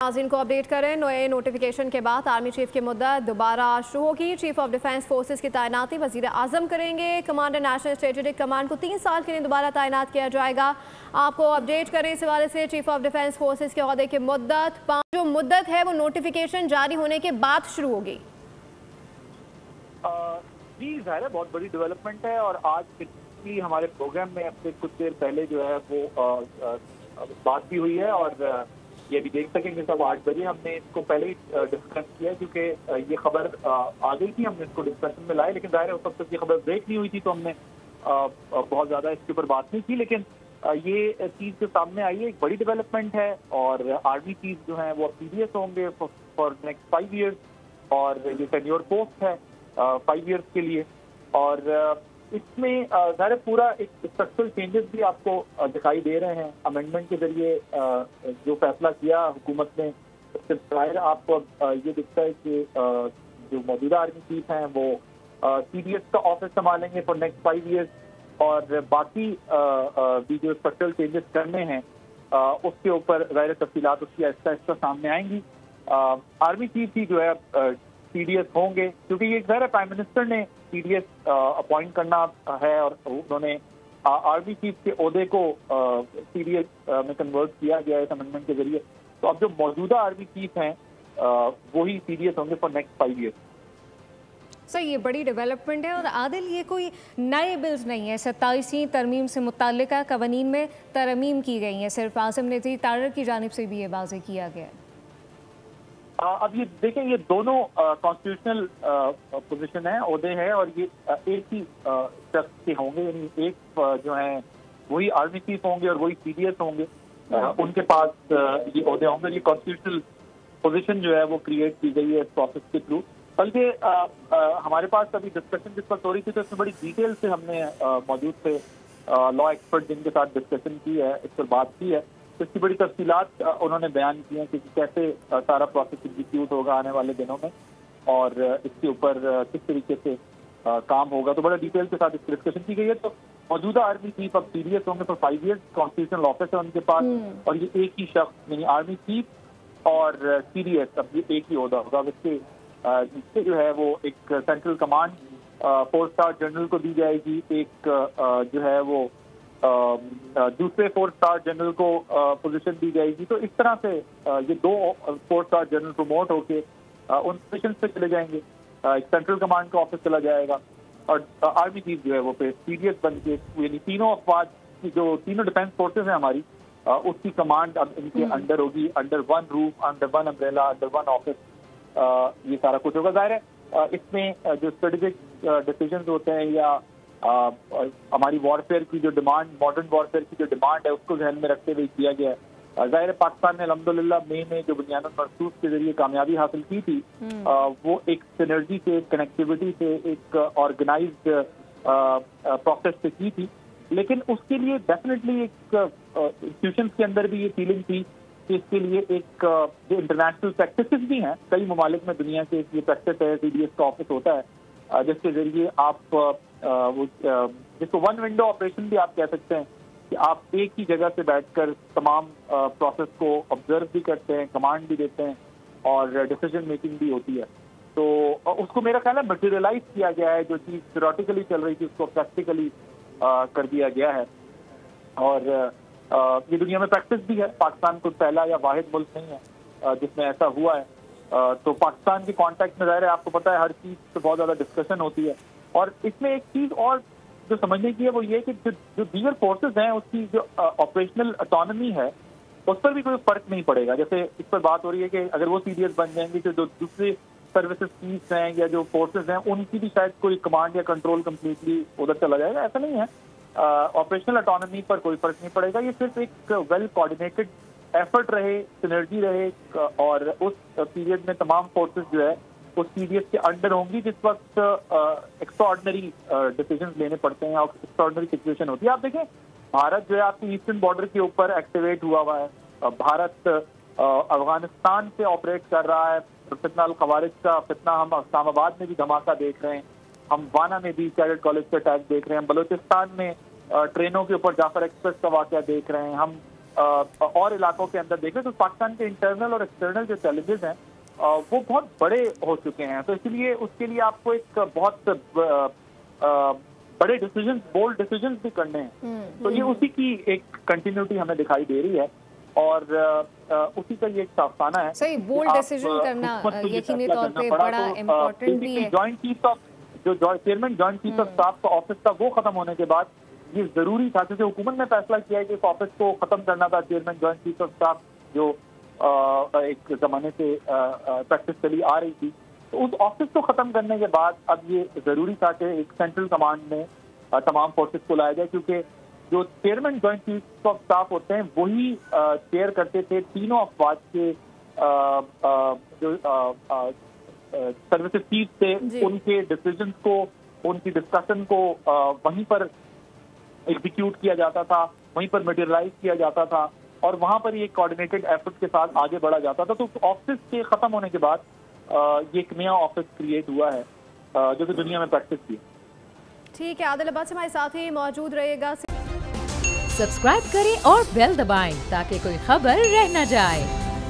नाज़रीन को अपडेट करें। नए नोटिफिकेशन के बाद आर्मी चीफ की मुद्दत दोबारा शुरू होगी। चीफ ऑफ डिफेंस फोर्सेस की तैनाती वजीर आजम करेंगे। कमांडर नेशनल स्ट्रेटेजिक कमांड को 3 साल के लिए दोबारा तैनात किया जाएगा। आपको अपडेट करें इस हवाले से चीफ ऑफ डिफेंस फोर्सेस के ओहदे की मुद्दत जो मुद्दत है वो नोटिफिकेशन जारी होने के बाद शुरू होगी। जी ज़ाहिर है बहुत बड़ी डेवलपमेंट है और आज भी हमारे प्रोग्राम में अब से कुछ देर पहले जो है वो बात भी हुई है और ये भी देख सकेंगे सब 8 बजे। हमने इसको पहले ही डिस्कस किया क्योंकि ये खबर आ गई थी, हमने इसको डिस्कशन में लाए, लेकिन ज़ाहिर है उस वक्त ये खबर ब्रेक नहीं हुई थी तो हमने बहुत ज़्यादा इसके ऊपर बात नहीं की। लेकिन ये चीज़ जो सामने आई है एक बड़ी डेवलपमेंट है और आर्मी चीफ जो है वो सीरियस होंगे फॉर नेक्स्ट 5 ईयर्स और ये टेन्योर पोस्ट है 5 ईयर्स के लिए। और इसमें ज़ाहिर पूरा एक स्ट्रक्चरल चेंजेस भी आपको दिखाई दे रहे हैं। अमेंडमेंट के जरिए जो फैसला किया हुकूमत ने उससे ज़ाहिर आपको ये दिखता है कि जो मौजूदा आर्मी चीफ हैं वो सीडीएस का ऑफिस संभालेंगे फॉर नेक्स्ट 5 ईयर्स और बाकी भी जो स्ट्रक्चरल चेंजेस करने हैं उसके ऊपर ज़ाहिर तफसीलात उसकी आहिस्ता आहिस्ता सामने आएंगी। आर्मी चीफ ही जो है सीडीएस होंगे क्योंकि ये ज़ाहिर प्राइम मिनिस्टर ने सीडीएस अपॉइंट करना है और उन्होंने आर्मी चीफ के ओहदे को सीडीएस में कन्वर्ट किया गया है अमेंडमेंट के जरिए। तो अब जो मौजूदा आर्मी चीफ हैं वही सीडीएस होंगे फॉर नेक्स्ट 5 ईयर्स। सर ये बड़ी डेवलपमेंट है और आदिल ये कोई नए बिल्स नहीं है, 27वीं तरमीम से मुताल्लिका कवानीन में तरमीम की गई हैं। सिर्फ आज़म नेज़ीर तारर की जानिब से भी ये वाज़ेह किया गया है। अब ये देखें ये दोनों कॉन्स्टिट्यूशनल पोजीशन है, ओहदे हैं और ये एक ही शख्स के होंगे, यानी एक जो है वही आर्मी चीफ होंगे और वही सीडीएस होंगे। उनके पास ये ओहदे होंगे। ये कॉन्स्टिट्यूशनल पोजीशन जो है वो क्रिएट की गई है इस प्रोसेस के थ्रू। बल्कि हमारे पास अभी डिस्कशन जिस वक्त हो रही थी तो इसमें बड़ी डिटेल से हमने मौजूद थे लॉ एक्सपर्ट जिनके साथ डिस्कशन की है, इस पर बात की है। इसकी बड़ी तफसीलात उन्होंने बयान की हैं कि कैसे सारा प्रोसेस एग्जीक्यूट होगा आने वाले दिनों में और इसके ऊपर किस तरीके से काम होगा। तो बड़ा डिटेल के साथ इसकी डिस्कशन की गई है। तो मौजूदा आर्मी चीफ अब सीरियस होंगे फॉर 5 ईयर्स। कॉन्स्टिट्यूशनल ऑफिस है उनके पास और ये एक ही शख्स यानी आर्मी चीफ और सीरियस अब ये एक ही ओहदा होगा। इससे जो है वो एक सेंट्रल कमांड 4 स्टार जनरल को दी जाएगी, एक जो है वो दूसरे 4 स्टार जनरल को पोजीशन दी जाएगी। तो इस तरह से ये 2 4 स्टार जनरल प्रमोट होके उन पोजीशन पे चले जाएंगे। एक सेंट्रल कमांड का ऑफिस चला जाएगा और आर्मी चीफ जो है वो पे सीडीएस बन के यानी तीनों अफवाज की जो तीनों डिफेंस फोर्सेज हैं हमारी उसकी कमांड अब इनके अंडर होगी, under one roof, under one umbrella, under one office. ये सारा कुछ होगा। ज़ाहिर है इसमें जो स्ट्रेटेजिक डिसीजंस होते हैं या हमारी वॉरफेयर की जो डिमांड, मॉडर्न वॉरफेयर की जो डिमांड है उसको ध्यान में रखते हुए किया गया है। ज़ाहिर है पाकिस्तान ने अल्हम्दुलिल्लाह मई में जो बुनियादन मरसूस के जरिए कामयाबी हासिल की थी वो एक सिनर्जी से, कनेक्टिविटी से, एक ऑर्गेनाइज्ड प्रोसेस से की थी। लेकिन उसके लिए डेफिनेटली एक इंस्टीट्यूशंस के अंदर भी ये फीलिंग थी कि इसके लिए एक जो इंटरनेशनल प्रैक्टिसेस भी हैं, कई ममालिक में दुनिया के ये प्रैक्टिस है, सीडीएस का ऑफिस होता है जिसके जरिए आप वो जिसको वन विंडो ऑपरेशन भी आप कह सकते हैं कि आप एक ही जगह से बैठकर तमाम प्रोसेस को ऑब्जर्व भी करते हैं, कमांड भी देते हैं और डिसीजन मेकिंग भी होती है। तो उसको मेरा ख्याल है मटेरियलाइज किया गया है। जो चीज़ थ्योरेटिकली चल रही थी उसको प्रैक्टिकली कर दिया गया है और ये दुनिया में प्रैक्टिस भी है। पाकिस्तान कोई पहला या वाहिद मुल्क नहीं है जिसमें ऐसा हुआ है। तो पाकिस्तान के कॉन्टेक्स्ट में ज़ाहिर है आपको पता है हर चीज़ पे बहुत ज़्यादा डिस्कशन होती है। और इसमें एक चीज़ और जो समझने की है वो ये कि जो दीगर फोर्सेस हैं उसकी जो ऑपरेशनल ऑटोनॉमी है उस पर भी कोई फर्क नहीं पड़ेगा। जैसे इस पर बात हो रही है कि अगर वो सीडीएस बन जाएंगे तो जो दूसरे सर्विसेज चीफ्स हैं या जो फोर्सेज हैं उनकी भी शायद कोई कमांड या कंट्रोल कम्प्लीटली उधर चला जाएगा, ऐसा नहीं है। ऑपरेशनल ऑटोनॉमी पर कोई फर्क नहीं पड़ेगा। ये सिर्फ एक वेल कोऑर्डिनेटेड एफर्ट रहे, सिनर्जी रहे और उस पीरियड में तमाम फोर्सेज जो है उस सीडीएस के अंडर होंगी जिस वक्त एक्स्ट्राऑर्डिनरी डिसीजंस लेने पड़ते हैं और एक्स्ट्राऑर्डिनरी सिचुएशन होती है। आप देखें भारत जो है आपकी ईस्टर्न बॉर्डर के ऊपर एक्टिवेट हुआ है। भारत अफगानिस्तान से ऑपरेट कर रहा है। फितना अल खवारिज का फितना हम इस्लामाबाद में भी धमाका देख रहे हैं, हम वाना में भी कैडेट कॉलेज पे अटैक देख रहे हैं, बलोचिस्तान में ट्रेनों के ऊपर जाफर एक्सप्रेस का वाकया देख रहे हैं, हम اور علاقوں کے اندر دیکھیں تو پاکستان کے انٹرنل اور ایکسٹرنل جو چیلنجز ہیں وہ بہت بڑے ہو چکے ہیں، تو اس لیے اس کے لیے آپ کو ایک بہت بڑے ڈیسیجنز، بولڈ ڈیسیجنز بھی کرنے ہیں، تو یہ اسی کی ایک کنٹینیوٹی ہمیں دکھائی دے رہی ہے اور اسی کا یہ ایک سافانہ ہے۔ صحیح، بولڈ ڈیسیجن کرنا یقینی طور پہ بڑا امپورٹنٹ بھی ہے۔ جوائنٹ چیف آف جو chairman joint chief of staff کا آفس تھا وہ ختم ہونے کے بعد یہ ضروری تھا، کیونکہ حکومت نے فیصلہ کیا ہے کہ اس آفس کو ختم کرنا تھا، chairman joint chief of staff جو ایک زمانے سے پریکٹس چلی آ رہی تھی، تو اس آفس کو ختم کرنے کے بعد اب یہ ضروری تھا کہ ایک سینٹرل کمانڈ میں تمام فورسز کو لایا جائے، کیونکہ جو chairman joint chief of staff ہوتے ہیں وہی چیئر کرتے تھے تینوں افواج کے جو سروسز چیف تھے، ان کے ڈیسیجنز کو، ان کی ڈسکشن کو وہیں پر ایگزیکیوٹ کیا جاتا تھا، وہیں پر میٹیریلائز کیا جاتا تھا اور وہاں پر ایک کوآرڈینیٹڈ ایفرٹ کے ساتھ آگے بڑھا جاتا تھا۔ تو آفس کے ختم ہونے کے بعد یہ ایک نیا آفس کریٹ ہوا ہے جو کہ دنیا میں پریکٹس کی۔ ٹھیک ہے، عادل عباس ہمارے ساتھ ہی موجود رہے گا۔ سبسکرائب کریں اور بیل دبائیں تاکہ کوئی خبر رہ نہ جائے۔